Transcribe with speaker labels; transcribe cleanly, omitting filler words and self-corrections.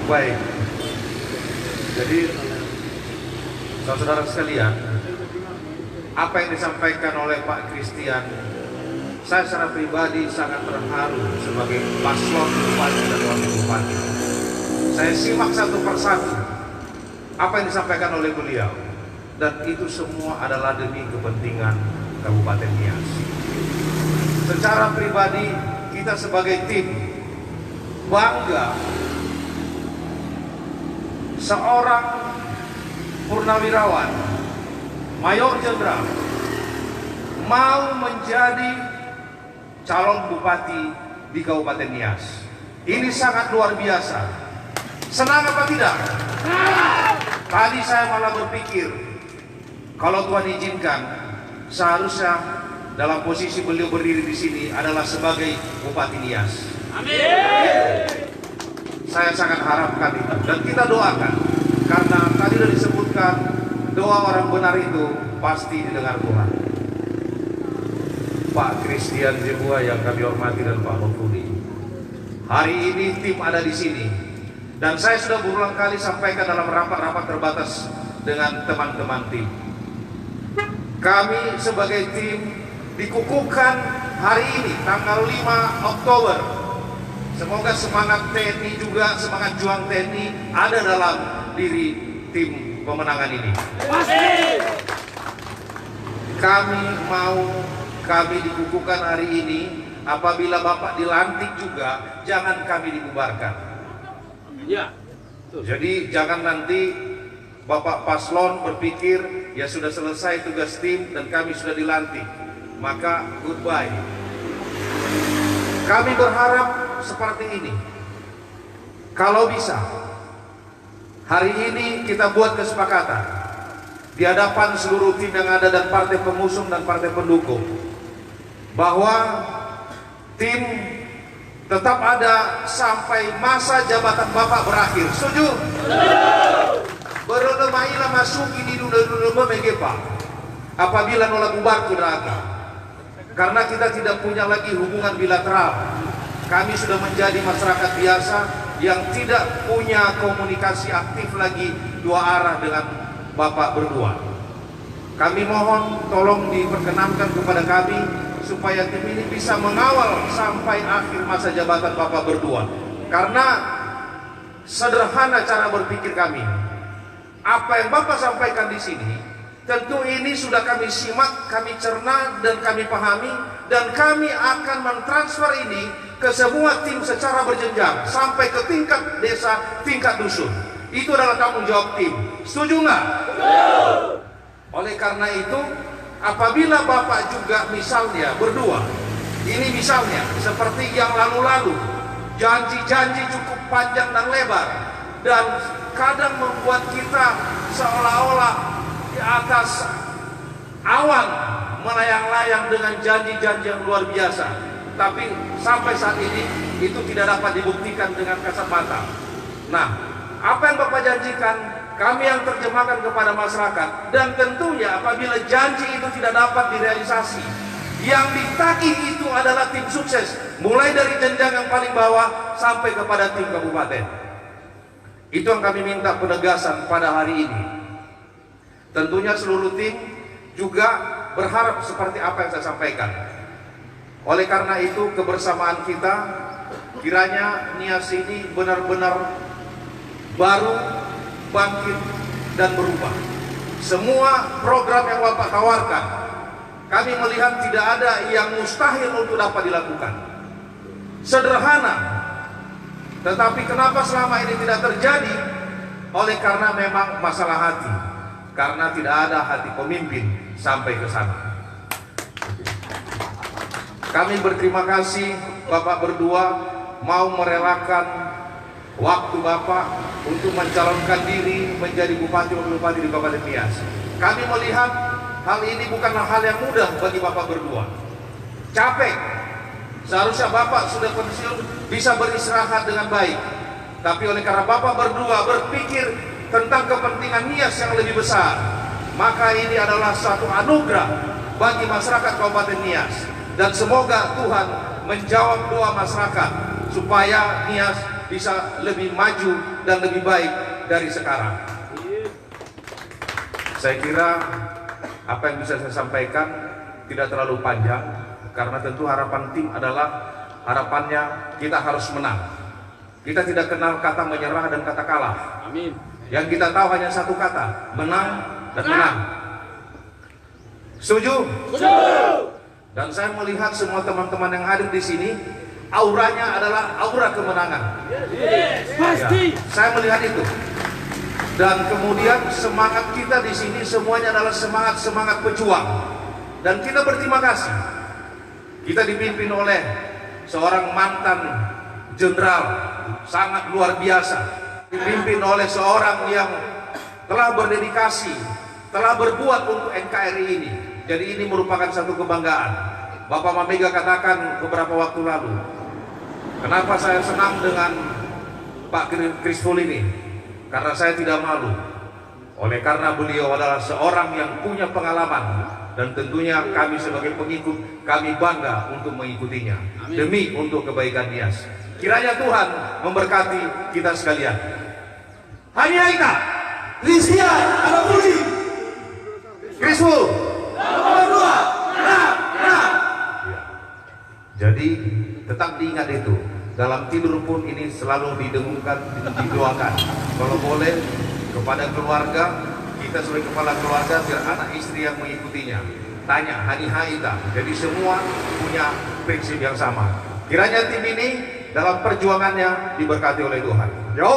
Speaker 1: Baik, jadi saudara-saudara sekalian, apa yang disampaikan oleh Pak Christian, saya secara pribadi sangat terharu sebagai paslon bupati dan wakil bupati. Saya simak satu persatu apa yang disampaikan oleh beliau, dan itu semua adalah demi kepentingan Kabupaten Nias. Secara pribadi kita sebagai tim bangga seorang purnawirawan Mayor Jenderal mau menjadi calon bupati di Kabupaten Nias. Ini sangat luar biasa. Senang apa tidak? Tadi saya malah berpikir, kalau Tuhan izinkan, seharusnya dalam posisi beliau berdiri di sini adalah sebagai Bupati Nias. Amin. Saya sangat harapkan itu, dan kita doakan, karena tadi sudah disebutkan doa orang benar itu pasti didengar Tuhan. Pak Christian Jebua yang kami hormati dan Pak Lofuli, hari ini tim ada di sini, dan saya sudah berulang kali sampaikan dalam rapat-rapat terbatas dengan teman-teman tim. Kami sebagai tim dikukuhkan hari ini tanggal 5 Oktober. Semoga semangat TNI juga, semangat juang TNI ada dalam diri tim pemenangan ini. Kami dikukuhkan hari ini. Apabila Bapak dilantik juga, jangan kami dibubarkan. Ya. Jadi jangan nanti Bapak paslon berpikir ya sudah selesai tugas tim dan kami sudah dilantik, maka goodbye. Kami berharap seperti ini. Kalau bisa, hari ini kita buat kesepakatan di hadapan seluruh tim yang ada dan partai pengusung dan partai pendukung, bahwa tim tetap ada sampai masa jabatan Bapak berakhir. Setuju? Berlemailah masuk ini dulu megepa apabila nolak bubar ke neraka. Karena kita tidak punya lagi hubungan bilateral. Kami sudah menjadi masyarakat biasa yang tidak punya komunikasi aktif lagi dua arah dengan Bapak berdua. Kami mohon tolong diperkenankan kepada kami supaya tim ini bisa mengawal sampai akhir masa jabatan Bapak berdua. Karena sederhana cara berpikir kami. Apa yang Bapak sampaikan di sini, tentu ini sudah kami simak, kami cerna dan kami pahami, dan kami akan mentransfer ini ke semua tim secara berjenjang sampai ke tingkat desa, tingkat dusun. Itu adalah tanggung jawab tim. Setuju nggak? Oleh karena itu, apabila Bapak juga misalnya berdua, ini misalnya seperti yang lalu-lalu, janji-janji cukup panjang dan lebar, dan kadang membuat kita seolah-olah di atas awan melayang-layang dengan janji-janji yang luar biasa, tapi sampai saat ini itu tidak dapat dibuktikan dengan kasat mata. Nah, apa yang Bapak janjikan, kami yang terjemahkan kepada masyarakat, dan tentunya apabila janji itu tidak dapat direalisasi, yang ditagih itu adalah tim sukses, mulai dari jenjang yang paling bawah sampai kepada tim kabupaten. Itu yang kami minta penegasan pada hari ini. Tentunya seluruh tim juga berharap seperti apa yang saya sampaikan. Oleh karena itu, kebersamaan kita, kiranya Nias ini benar-benar baru, bangkit, dan berubah. Semua program yang Bapak tawarkan, kami melihat tidak ada yang mustahil untuk dapat dilakukan. Sederhana, tetapi kenapa selama ini tidak terjadi? Oleh karena memang masalah hati, karena tidak ada hati pemimpin sampai ke sana. Kami berterima kasih Bapak berdua mau merelakan waktu Bapak untuk mencalonkan diri menjadi bupati atau bupati di Kabupaten Nias. Kami melihat hal ini bukanlah hal yang mudah bagi Bapak berdua. Capek. Seharusnya Bapak sudah pensiun bisa beristirahat dengan baik. Tapi oleh karena Bapak berdua berpikir tentang kepentingan Nias yang lebih besar, maka ini adalah satu anugerah bagi masyarakat Kabupaten Nias. Dan semoga Tuhan menjawab doa masyarakat supaya Nias bisa lebih maju dan lebih baik dari sekarang. Saya kira apa yang bisa saya sampaikan tidak terlalu panjang, karena tentu harapan tim adalah harapannya kita harus menang. Kita tidak kenal kata menyerah dan kata kalah.
Speaker 2: Amin.
Speaker 1: Yang kita tahu hanya satu kata, menang dan menang. Setuju?
Speaker 2: Setuju.
Speaker 1: Dan saya melihat semua teman-teman yang hadir di sini, auranya adalah aura kemenangan.
Speaker 2: Pasti.
Speaker 1: Ya, saya melihat itu. Dan kemudian semangat kita di sini semuanya adalah semangat pejuang. Dan kita berterima kasih. Kita dipimpin oleh seorang mantan jenderal sangat luar biasa. Dipimpin oleh seorang yang telah berdedikasi, telah berbuat untuk NKRI ini. Jadi ini merupakan satu kebanggaan. Bapak Mamega katakan beberapa waktu lalu, kenapa saya senang dengan Pak Krisful ini? Karena saya tidak malu. Oleh karena beliau adalah seorang yang punya pengalaman, dan tentunya kami sebagai pengikut, kami bangga untuk mengikutinya. Amin. Demi untuk kebaikan Nias. Kiranya Tuhan memberkati kita sekalian. Hanya kita, Rizkian, Anak Budi, Krisful. Jadi tetap diingat itu. Dalam tidur pun ini selalu didengungkan, didoakan. Kalau boleh kepada keluarga, kita sebagai kepala keluarga, biar anak istri yang mengikutinya. Tanya, hani haita. Jadi semua punya prinsip yang sama. Kiranya tim ini dalam perjuangannya diberkati oleh Tuhan. Yo.